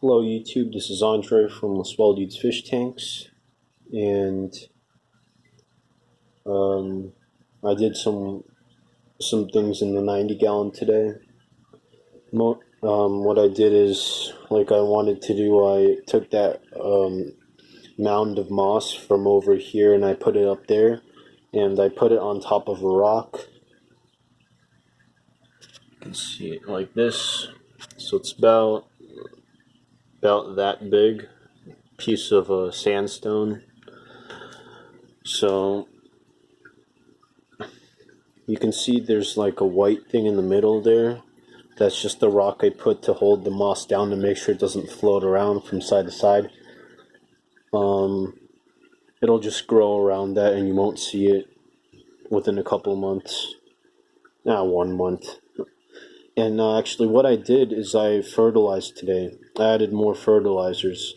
Hello YouTube, this is Andre from Swell Dudes Fish Tanks, and I did some things in the 90 gallon today. What I did is, like I wanted to do, I took that mound of moss from over here and I put it up there, and I put it on top of a rock. You can see it like this, so it's about that big piece of sandstone. So you can see there's like a white thing in the middle there. That's just the rock I put to hold the moss down to make sure it doesn't float around from side to side. It'll just grow around that and you won't see it within a couple months. 1 month. And actually what I did is I fertilized today. I added more fertilizers.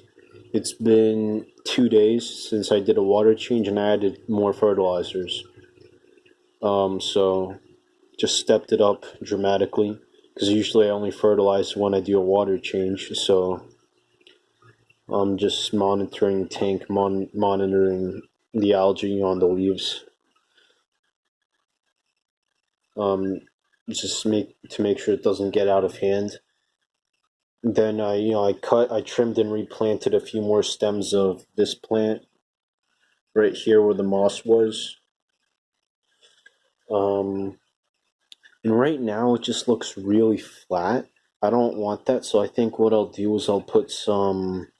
It's been 2 days since I did a water change and I added more fertilizers. So just stepped it up dramatically, because usually I only fertilize when I do a water change. So I'm just monitoring the tank, monitoring the algae on the leaves. Just to make sure it doesn't get out of hand. Then I trimmed and replanted a few more stems of this plant right here where the moss was. And right now it just looks really flat. I don't want that, so I think what I'll do is I'll put some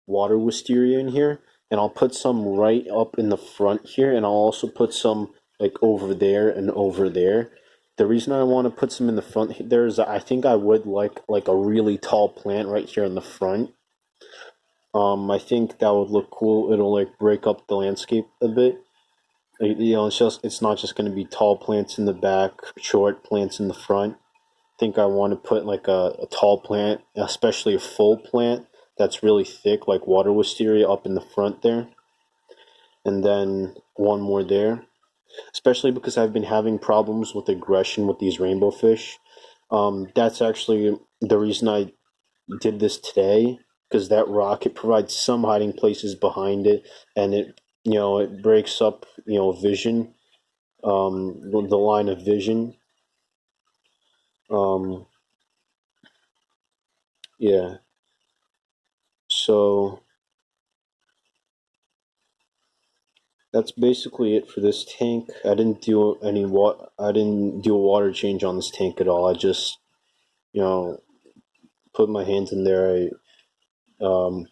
water wisteria in here, and I'll put some right up in the front here, and I'll also put some like over there and over there. The reason I want to put some in the front there is I think I would like a really tall plant right here in the front. I think that would look cool. It'll like break up the landscape a bit. It's not just going to be tall plants in the back, short plants in the front. I think I want to put like a tall plant, especially a full plant that's really thick, like water wisteria, up in the front there, and then one more there, especially because I've been having problems with aggression with these rainbow fish. That's actually the reason I did this today, because that rock, it provides some hiding places behind it, and it breaks up vision, the line of vision. Yeah, so that's basically it for this tank. I didn't do a water change on this tank at all. I just put my hands in there. I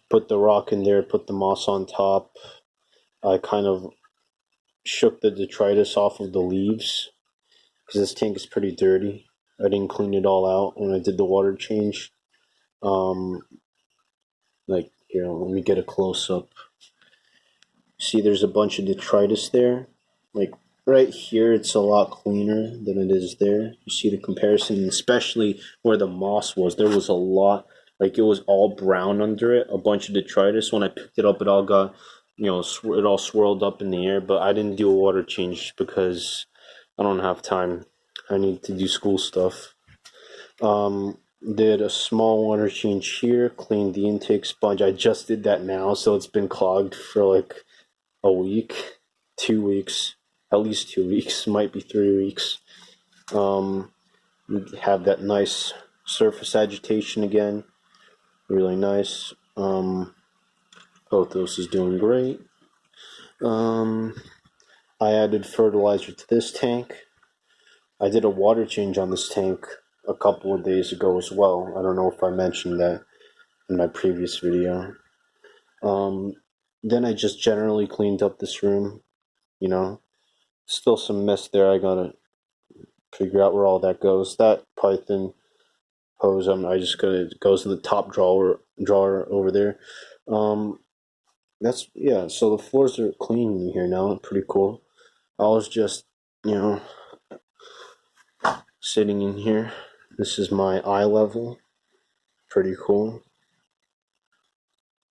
put the rock in there, put the moss on top. I kind of shook the detritus off of the leaves, because this tank is pretty dirty. I didn't clean it all out when I did the water change. Like here, let me get a close up. See, there's a bunch of detritus there. Like right here, it's a lot cleaner than it is there. You see the comparison, especially where the moss was. There was a lot, like it was all brown under it, a bunch of detritus. When I picked it up, it all got, it all swirled up in the air. But I didn't do a water change because I don't have time. I need to do school stuff. Did a small water change here, cleaned the intake sponge. I just did that now, so it's been clogged for like a week, 2 weeks, at least 2 weeks, might be 3 weeks. Have that nice surface agitation again, really nice. Pothos is doing great. I added fertilizer to this tank. I did a water change on this tank a couple of days ago as well. I don't know if I mentioned that in my previous video. Then I just generally cleaned up this room. Still some mess there. I gotta figure out where all that goes. That Python hose, I just it goes to the top drawer over there. So the floors are clean in here now. Pretty cool. I was just, sitting in here. This is my eye level. Pretty cool.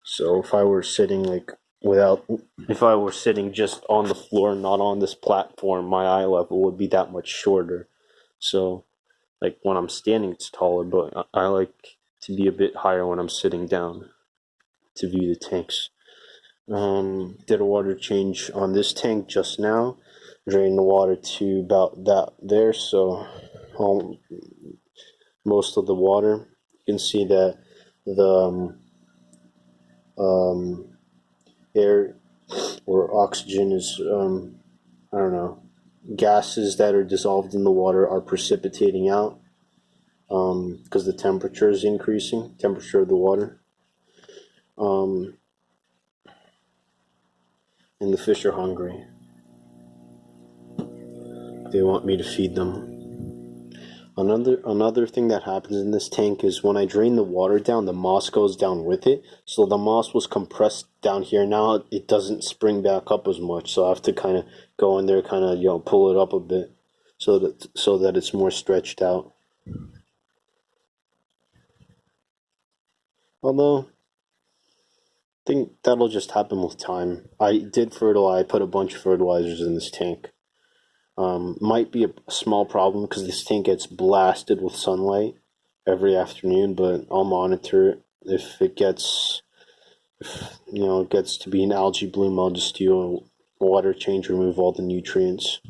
So if I were sitting if I were sitting just on the floor, not on this platform, my eye level would be that much shorter. So like when I'm standing, it's taller, but I like to be a bit higher when I'm sitting down to view the tanks. Did a water change on this tank just now. Drained the water to about that there, so most of the water. You can see that the air or oxygen is, I don't know, gases that are dissolved in the water are precipitating out because the temperature is increasing, temperature of the water. And the fish are hungry. They want me to feed them. Another thing that happens in this tank is when I drain the water down, the moss goes down with it. So the moss was compressed down here. Now it doesn't spring back up as much. So I have to kind of go in there, kind of pull it up a bit, so that it's more stretched out. Although I think that'll just happen with time. I did fertilize. I put a bunch of fertilizers in this tank. Might be a small problem because this tank gets blasted with sunlight every afternoon, but I'll monitor it. If it gets to be an algae bloom, I'll just do a water change, remove all the nutrients.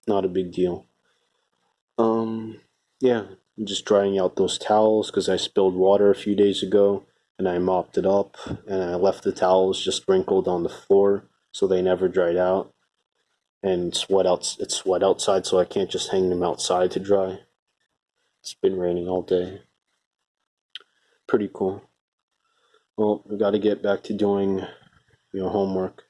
Not a big deal. Yeah, I'm just drying out those towels because I spilled water a few days ago and I mopped it up and I left the towels just sprinkled on the floor so they never dried out. And it's wet outside, so I can't just hang them outside to dry. It's been raining all day. Pretty cool. Well, we got to get back to doing, homework.